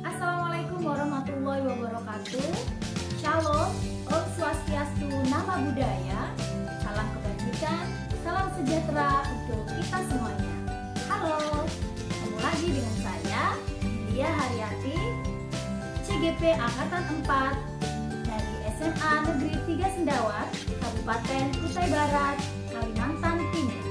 Assalamualaikum warahmatullahi wabarakatuh. Shalom, Om Swastiastu, Nama Budaya. Salam kebajikan, salam sejahtera untuk kita semuanya. Halo, ketemu lagi dengan saya, Lia Haryati, CGP Angkatan 4 dari SMA Negeri 3 Sendawar, Kabupaten Kutai Barat, Kalimantan Timur.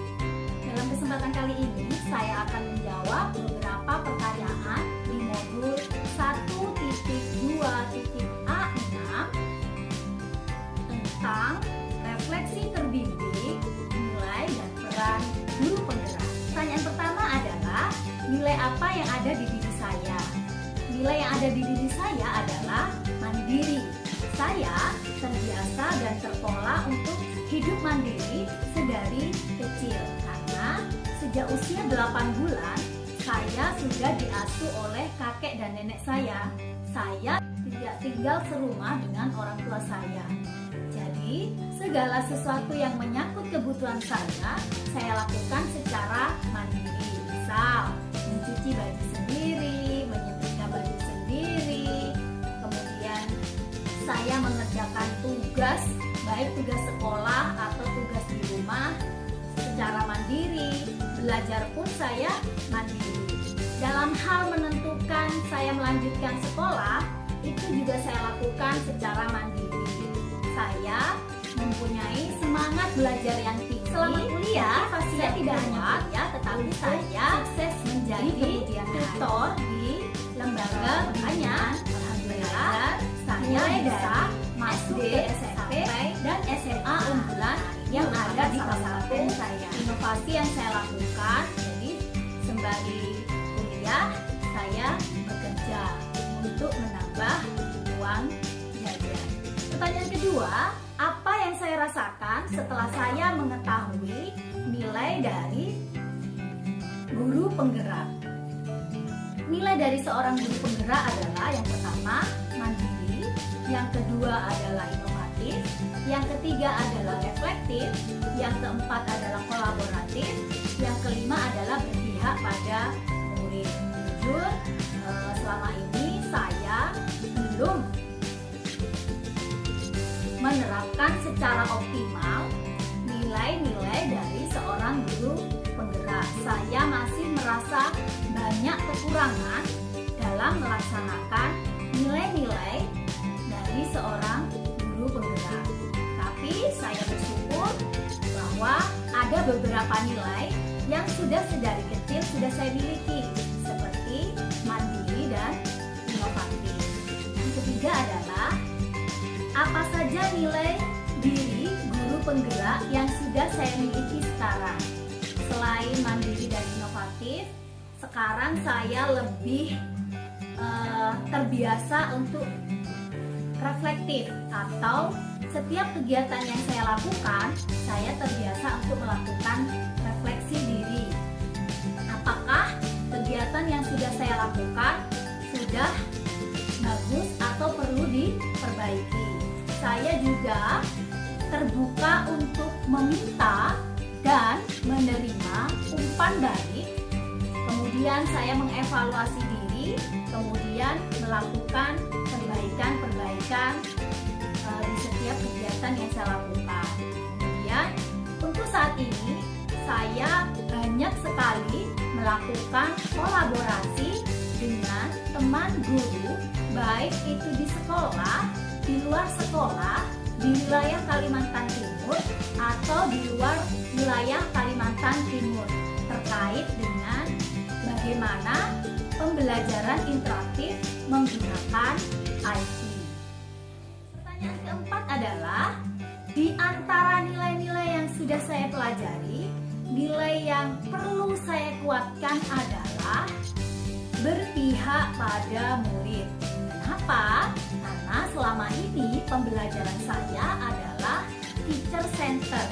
Dalam kesempatan kali ini, saya akan menjawab beberapa pertanyaan di modul 1.2.A6 tentang refleksi terbimbing, nilai dan peran guru penggerak. Pertanyaan pertama adalah, nilai apa yang ada di diri saya? Nilai yang ada di diri saya adalah mandiri. Saya terbiasa dan terpola untuk hidup mandiri sedari kecil, karena sejak usia 8 bulan saya sudah diasuh oleh kakek dan nenek saya. Saya tidak tinggal serumah dengan orang tua saya. Jadi, segala sesuatu yang menyangkut kebutuhan saya lakukan secara mandiri. Misal, mencuci baju sendiri, menyetrika baju sendiri, kemudian saya mengerjakan tugas, baik tugas sekolah atau tugas di rumah secara mandiri. Belajar pun saya mandiri. Dalam hal menentukan saya melanjutkan sekolah, itu juga saya lakukan secara mandiri. Saya mempunyai semangat belajar yang tinggi. Selama kuliah, saya tidak hanya kuliah, tetapi saya sukses menjadi tutor di lembaga pembinaan. Alhamdulillah, saya bisa masuk ke SMP dan SMA unggulan yang ada di kabupaten saya. Inovasi yang saya lakukan, jadi sembari kuliah saya bekerja untuk menambah uang jajan. Pertanyaan kedua, apa yang saya rasakan setelah saya mengetahui nilai dari guru penggerak? Nilai dari seorang guru penggerak adalah yang pertama mandiri, yang kedua adalah inovatif, yang ketiga adalah reflektif, yang keempat adalah kolaboratif, yang kelima adalah berpihak pada murid. Jujur, selama ini saya belum menerapkan secara optimal nilai-nilai dari seorang guru penggerak. Saya masih merasa banyak kekurangan dalam melaksanakan nilai-nilai dari seorang guru penggerak. Tapi saya bersyukur bahwa ada beberapa nilai yang sudah sedari kecil sudah saya miliki, seperti mandiri dan inovatif. Yang ketiga adalah, apa saja nilai diri guru penggerak yang sudah saya miliki sekarang? Selain mandiri dan inovatif, sekarang saya lebih terbiasa untuk reflektif, atau setiap kegiatan yang saya lakukan, saya terbiasa untuk melakukan refleksi diri. Apakah kegiatan yang sudah saya lakukan sudah bagus atau perlu diperbaiki? Saya juga terbuka untuk meminta dan menerima umpan balik. Kemudian saya mengevaluasi diri, kemudian melakukan perbaikan di setiap kegiatan yang saya lakukan. Kemudian untuk saat ini saya banyak sekali melakukan kolaborasi dengan teman guru, baik itu di sekolah, di luar sekolah, di wilayah Kalimantan Timur atau di luar wilayah Kalimantan Timur, terkait dengan bagaimana pembelajaran interaktif menggunakan IT. Pertanyaan keempat adalah, di antara nilai-nilai yang sudah saya pelajari, nilai yang perlu saya kuatkan adalah berpihak pada murid. Kenapa? Karena selama ini pembelajaran saya adalah teacher center.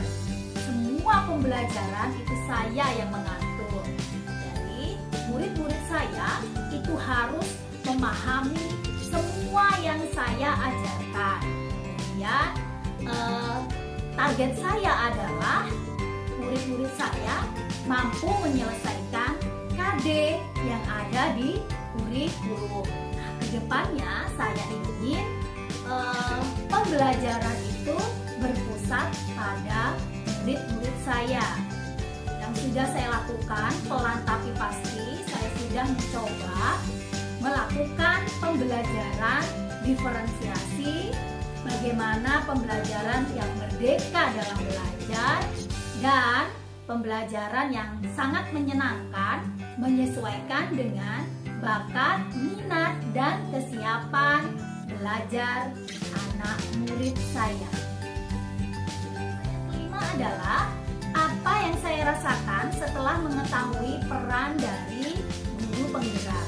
Semua pembelajaran itu saya yang mengatur. Jadi murid-murid saya itu harus memahami semua yang saya ajarkan. Kemudian target saya adalah murid-murid saya mampu menyelesaikan KD yang ada di kurikulum. Nah, kedepannya saya ingin pembelajaran itu berpusat pada murid-murid saya. Yang sudah saya lakukan pelan tapi pasti, saya sudah mencoba melakukan pembelajaran diferensiasi, bagaimana pembelajaran yang merdeka dalam belajar dan pembelajaran yang sangat menyenangkan, menyesuaikan dengan bakat, minat, dan kesiapan belajar anak murid saya. Yang kelima adalah apa yang saya rasakan setelah mengetahui peran dari guru penggerak.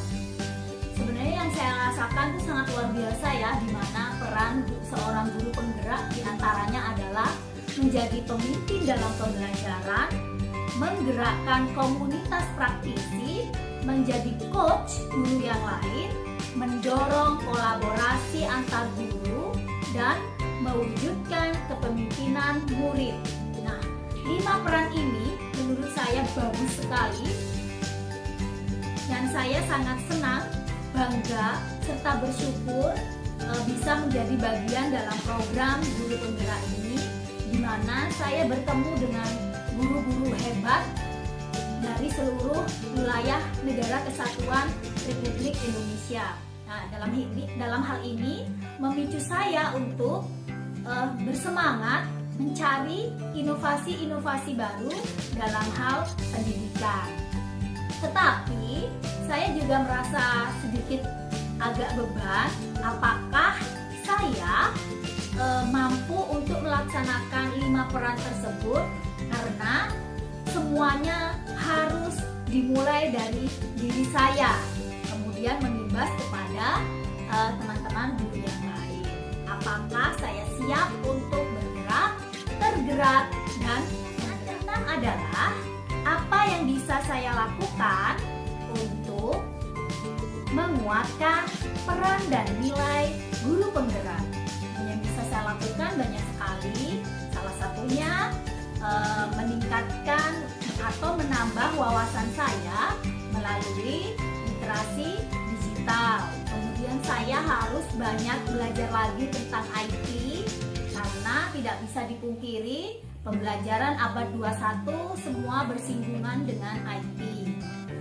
Sebenarnya yang saya rasakan itu sangat luar biasa ya, di mana peran seorang guru penggerak diantaranya adalah menjadi pemimpin dalam pembelajaran, menggerakkan komunitas praktisi, menjadi coach guru yang lain, mendorong kolaborasi antar guru, dan mewujudkan kepemimpinan murid. Nah, 5 peran ini menurut saya bagus sekali dan saya sangat senang, bangga, serta bersyukur bisa menjadi bagian dalam program guru penggerak ini, di mana saya bertemu dengan guru-guru hebat dari seluruh wilayah Negara Kesatuan Republik Indonesia. Nah, dalam hal ini memicu saya untuk bersemangat mencari inovasi-inovasi baru dalam hal pendidikan. Tetapi saya juga merasa sedikit agak beban, apakah saya mampu untuk melaksanakan 5 peran tersebut, karena semuanya harus dimulai dari diri saya, kemudian mengimbas kepada teman-teman guru yang lain. Apakah saya siap untuk bergerak, tergerak, dan yang keenam adalah apa yang bisa saya lakukan untuk menguatkan peran dan nilai guru penggerak. Yang bisa saya lakukan banyak sekali. Salah satunya meningkatkan atau menambah wawasan saya melalui literasi digital. Kemudian saya harus banyak belajar lagi tentang IT, karena tidak bisa dipungkiri pembelajaran abad 21 semua bersinggungan dengan IT.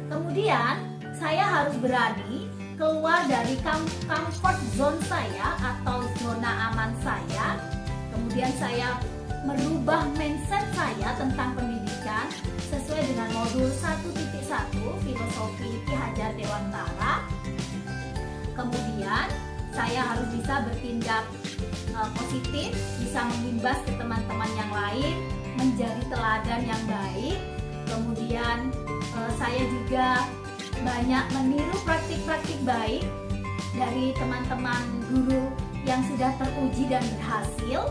Kemudian saya harus berani keluar dari comfort zone saya atau zona aman saya. Kemudian saya merubah mindset saya tentang pendidikan sesuai dengan modul 1.1 filosofi Ki Hajar Dewantara. Kemudian saya harus bisa bertindak positif, bisa mengimbas ke teman-teman yang lain, menjadi teladan yang baik. Kemudian saya juga banyak meniru praktik-praktik baik dari teman-teman guru yang sudah teruji dan berhasil.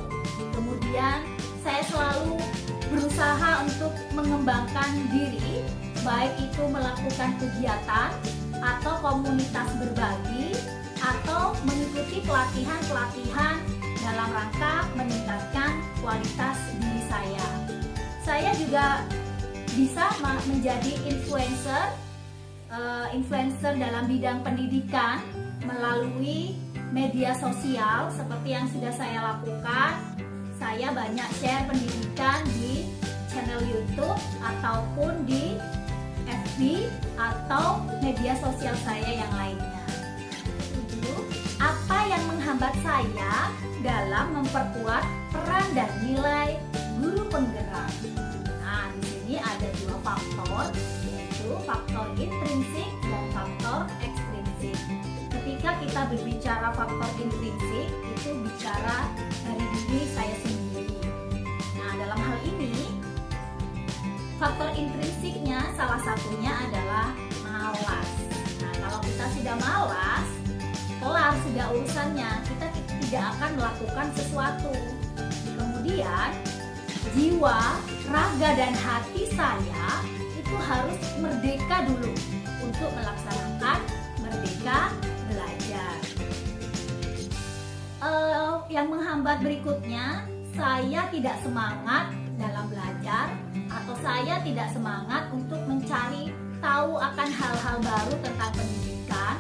Kemudian saya selalu berusaha untuk mengembangkan diri, baik itu melakukan kegiatan atau komunitas berbagi, atau mengikuti pelatihan-pelatihan dalam rangka meningkatkan kualitas diri saya. Saya juga bisa menjadi influencer dalam bidang pendidikan melalui media sosial seperti yang sudah saya lakukan. Saya banyak share pendidikan di channel YouTube ataupun di FB atau media sosial saya yang lainnya. Apa yang menghambat saya dalam memperkuat peran dan nilai guru penggerak? Nah, di sini ada 2 faktor, yaitu faktor intrinsik dan faktor ekstrinsik. Ketika kita berbicara faktor intrinsik, itu bicara dari diri saya sendiri. Nah, dalam hal ini faktor intrinsiknya salah satunya adalah malas. Nah, kalau kita sudah malas, kelar sudah urusannya, kita tidak akan melakukan sesuatu. Kemudian jiwa, raga, dan hati saya itu harus merdeka dulu untuk melaksanakan merdeka belajar. Yang menghambat berikutnya, saya tidak semangat dalam belajar atau saya tidak semangat untuk mencari tahu akan hal-hal baru tentang pendidikan.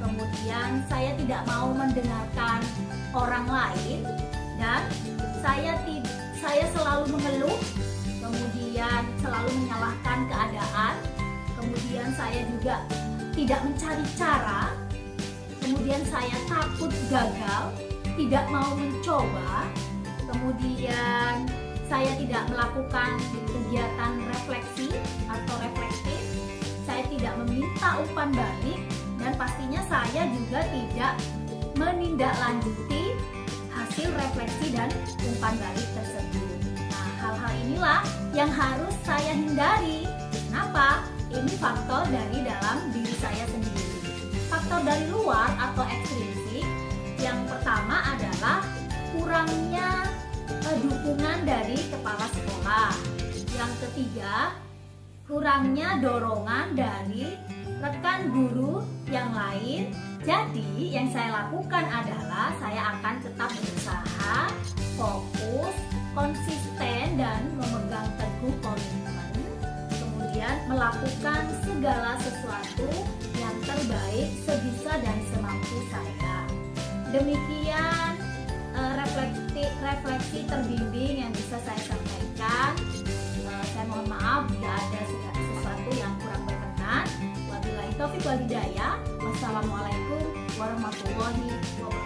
Kemudian saya tidak mau mendengarkan orang lain dan saya selalu mengeluh, kemudian selalu menyalahkan keadaan. Kemudian saya juga tidak mencari cara. Kemudian saya takut gagal, tidak mau mencoba. Kemudian saya tidak melakukan kegiatan refleksi atau reflektif. Saya tidak meminta umpan balik dan pastinya saya juga tidak menindaklanjuti hasil refleksi dan umpan balik tersebut. Nah, hal-hal inilah yang harus saya hindari. Kenapa? Ini faktor dari dalam diri saya sendiri. Faktor dari luar atau ekstrinsik, yang pertama adalah kurangnya dukungan dari kepala sekolah. Yang ketiga, kurangnya dorongan dari rekan guru yang lain. Jadi yang saya lakukan adalah saya akan tetap berusaha, fokus, konsisten dan memegang teguh komitmen. Kemudian melakukan segala sesuatu yang terbaik sebisa dan semampu saya. Demikian refleksi terbimbing yang bisa saya sampaikan. Saya mohon maaf jika ada sesuatu yang kurang berkenan. Wabillahi taufiq wal hidayah. Wassalamualaikum warahmatullahi wabarakatuh.